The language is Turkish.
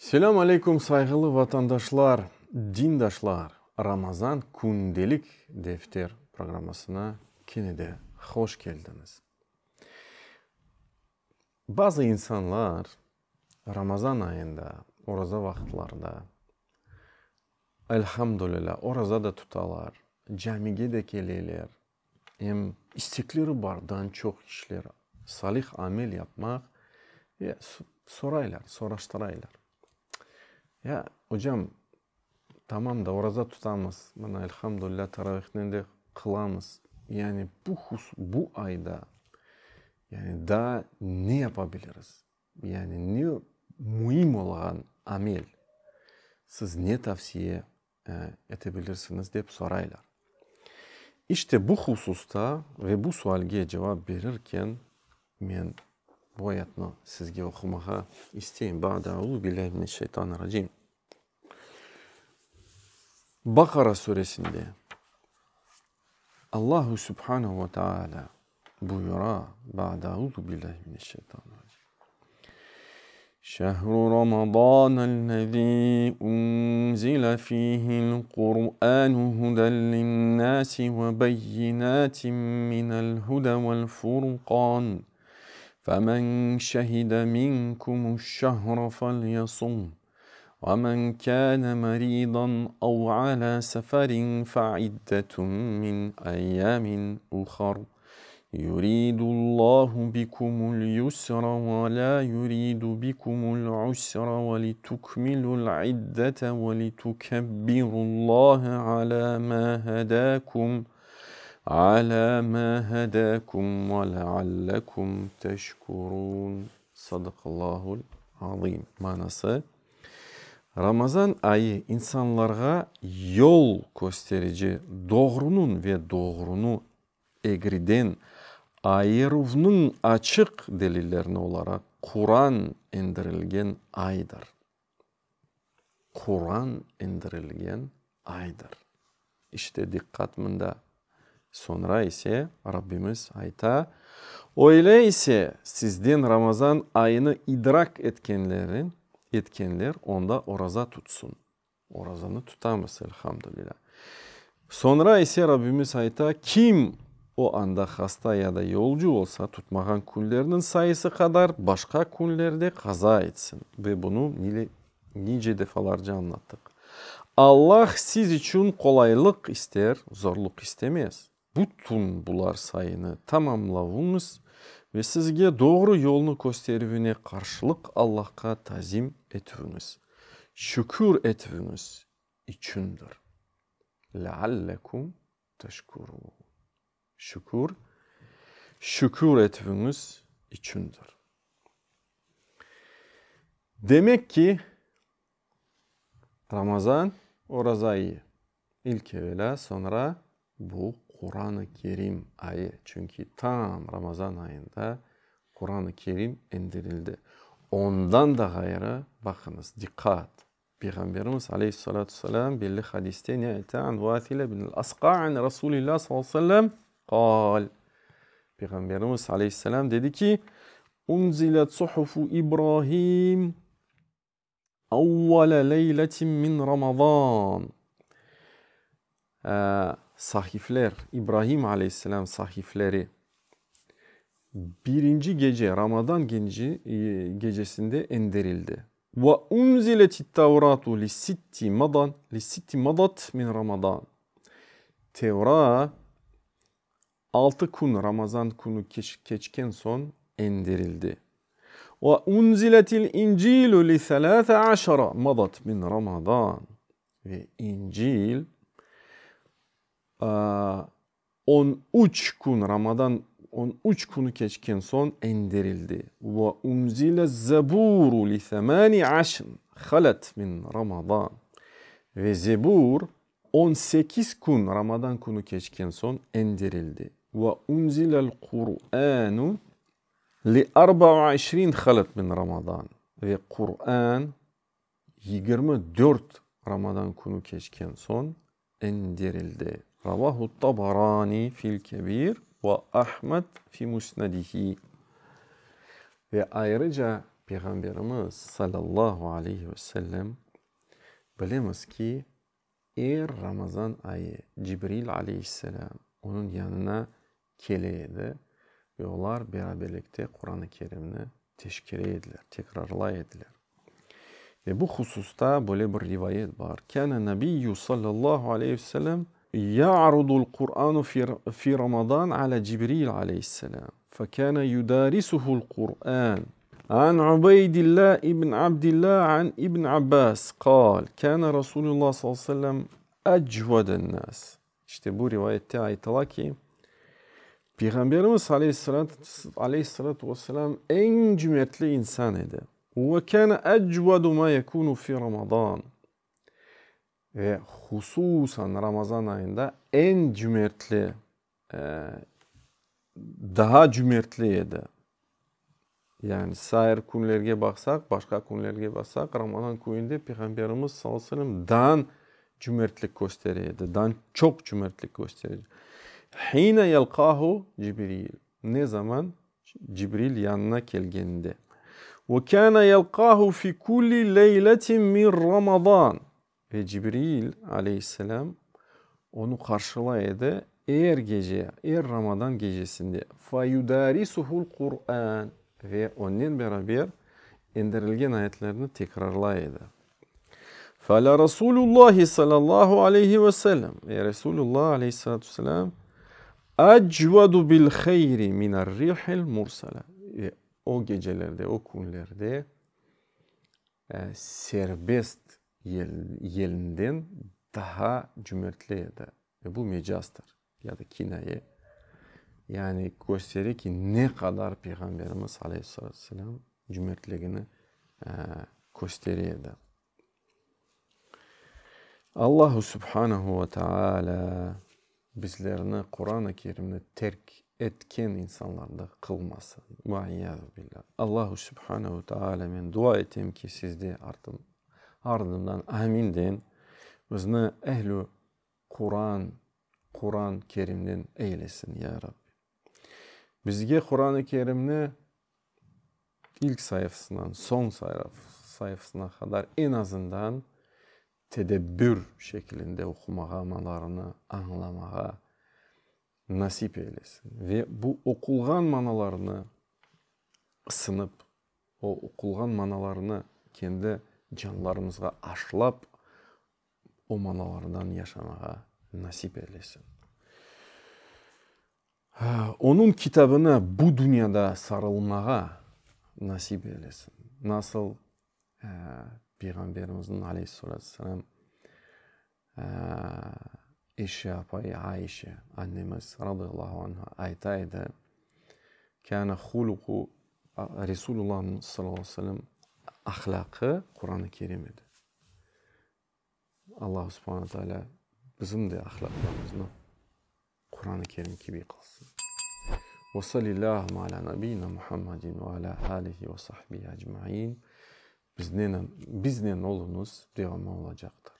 Selam aleyküm saygılı vatandaşlar, dindaşlar. Ramazan Kundelik Defter programmasına yine de hoş geldiniz. Bazı insanlar Ramazan ayında, oraza vaktlarda elhamdülillah oraza da tutarlar, camiye de gelirler. Hem istekleri bardan çok işler, salih amel yapmak ve soraştıraylar. Ya hocam tamam da oraza tutamız. Bana elhamdülillah teravihden de kılamız. Yani bu ayda yani daha ne yapabiliriz? Yani ne mühim olan amel siz ne tavsiye edebilirsiniz deyip soraylar. İşte bu hususta ve bu sualge cevap verirken ben bu ayetni sizge okumağa isteyim. Ba'da'u billahi mineşşeytanirracim. Bakara suresinde Allahu Subhanahu ve Teala buyura ba'da'uzu billahi mineşşeytanirracim. Şehru Ramazanellezî unzile fîhil Kur'ânu huden linnâsi ve beyinâtin minel huda vel furqân. فَمَنْ شَهِدَ مِنْكُمُ الشَّهْرَ فَلْيَصُمْهُ وَمَنْ كَانَ مَرِيضًا أَوْ عَلَى سَفَرٍ فَعِدَّةٌ مِنْ أَيَّامٍ أُخَرَ يُرِيدُ اللَّهُ بِكُمُ الْيُسْرَ وَلَا يُرِيدُ بِكُمُ الْعُسْرَ وَلِتُكْمِلُوا الْعِدَّةَ وَلِتُكَبِّرُوا اللَّهَ عَلَى مَا هَدَاكُمْ وَلَعَلَّكُمْ تَشْكُرُونَ. Sadakallahul azim. Manası, Ramazan ayı insanlara yol gösterici, doğrunun ve doğrunu eğriden ayırımının açık delillerini olarak Kur'an indirilgen aydır. Kur'an indirilgen aydır. İşte dikkatimde. Sonra ise Rabbimiz ayta, öyleyse sizden Ramazan ayını idrak etkenler onda oraza tutsun. Orazanı tutamaz elhamdülillah. Sonra ise Rabbimiz ayta, kim o anda hasta ya da yolcu olsa tutmagan günlerinin sayısı kadar başka günlerde kaza etsin. Ve bunu nice defalarca anlattık. Allah siz için kolaylık ister, zorluk istemez. Bütün bular sayını tamamlavunuz ve sizge doğru yolunu gösterivine karşılık Allah'a tazim etvinuz. Şükür etvinuz içindir. Leallekum teşkurun. Şükür etvinuz içindir. Demek ki Ramazan orazayı ilk evvela, sonra bu Kur'an-ı Kerim ayı. Çünkü tam Ramazan ayında Kur'an-ı Kerim indirildi. Ondan da gayrı bakınız, dikkat. Peygamberimiz aleyhissalatu vesselam belli hadiste ni'te an Vathile bin al-Asqa' Resulullah sallallahu aleyhi ve sellem kal. Peygamberimiz aleyhisselam dedi ki, unzilet suhufu İbrahim evvele leyletin min Ramazan. Sahifler, İbrahim aleyhisselam sahifleri birinci gece, Ramazan gecesinde indirildi. Ve unziletit Tevratu li sitti madat min Ramazan. Tevrat 6 gün Ramazan günü geçken son indirildi. Ve unziletil İncilü li 13 madat min Ramazan. Ve İncil 13 gün Ramazan 13 günü geçken son indirildi. Ve unzile zeburu li 18 halet min Ramazan. Ve Zebur 18 gün Ramazan günü geçken son indirildi. Ve unzilel Kur'anu li 24 halet min Ramazan. Ve Kur'an 24 Ramazan günü geçken son indirildi. Ravahu Tabarani fil Kebir ve Ahmed fi Musnadihi. Ve ayrıca Peygamberimiz sallallahu aleyhi ve sellem bilemiz ki Ramazan ayı Cibril aleyhisselam onun yanına geleydi ve onlar beraberlikte Kur'an-ı Kerim'ini teşkil ediler, tekrarlaydılar. Ve bu hususta böyle bir rivayet var. Kâne nebiyyü sallallahu aleyhi ve sellem ya'rudul Kur'anu fi Ramazan ala Cibril aleyhisselam. Fekâne yudarisuhul Kur'an. عن عبيد الله ابن عبد الله عن ابن عباس قال كان رسول الله صلى الله عليه وسلم أجود الناس. İşte bu rivayette ayetler ki Peygamberimiz aleyhissalatü vesselam en cömertli insan idi. Ve kâne ecvedu ma yekunu fi Ramazan. Ve hususan Ramazan ayında en cömertli, daha cömertliydi. Yani sair günlerge baksak, başka günlerge baksak, Ramazan köyünde Peygamberimiz sallallahu aleyhi ve sellem daha cömertlik gösteriyordu. Daha çok cömertlik gösteriyordu. Hine yelkahu Cibril. Ne zaman? Cibril yanına geldiğinde. Ve kâne yelkahu fi kulli leyletin min Ramazan. Ve Cibril aleyhisselam onu karşılaydı her Ramazan gecesinde. Fayudarisuhul Kur'an. Ve onun beraber indirilgen ayetlerini tekrarlaydı. Fala Resulullah sallallahu aleyhi ve sellem ve Resulullah aleyhissalatu vesselam ecvedu bil hayri minar rihil mursala. O gecelerde, o günlerde serbest yelinden daha cömertliydi. Ve bu mecazdır ya da kinaye. Yani gösterir ki ne kadar Peygamberimiz aleyhissalatü vesselam cömertliğini gösteriyordu. Allahu Subhanahu ve Teala bizlerini Kur'an-ı Kerim'de terk etken insanlarda kılmasın. Ve'iyyâzu billah. Allahu Subhanahu ve Teala ben dua ettim ki siz de ardından amin deyin. Bizni ehli Kur'an-ı Kerim'den eylesin ya Rabbi. Bizge Kur'an-ı Kerim'ni ilk sayfasından son sayfasına kadar en azından tedebbür şeklinde okumağamalarını anlamağa nasip eylesin. Ve bu okulgan manalarını ısınıp, o okulgan manalarını kendi canlarımızga aşılap, o manalardan yaşamağa nasip eylesin. Onun kitabına bu dünyada sarılmağa nasip eylesin. Nasıl Peygamberimizin aleyhissalatü vesselam eşi Ayşe annemiz radıyallahu anha aytaydı. Kâne huluku Resulullah sallallahu aleyhi ve sellem ahlakı Kur'an-ı Kerim'di. Allah subhanahu teala bizim de ahlaklarımızı Kur'an-ı Kerim gibi kılsın. Ve sallallahu ala nebiyyina Muhammedin ve ala alihi ve sahbihi ecmaîn. Bizden olunuz devamı olacaktır.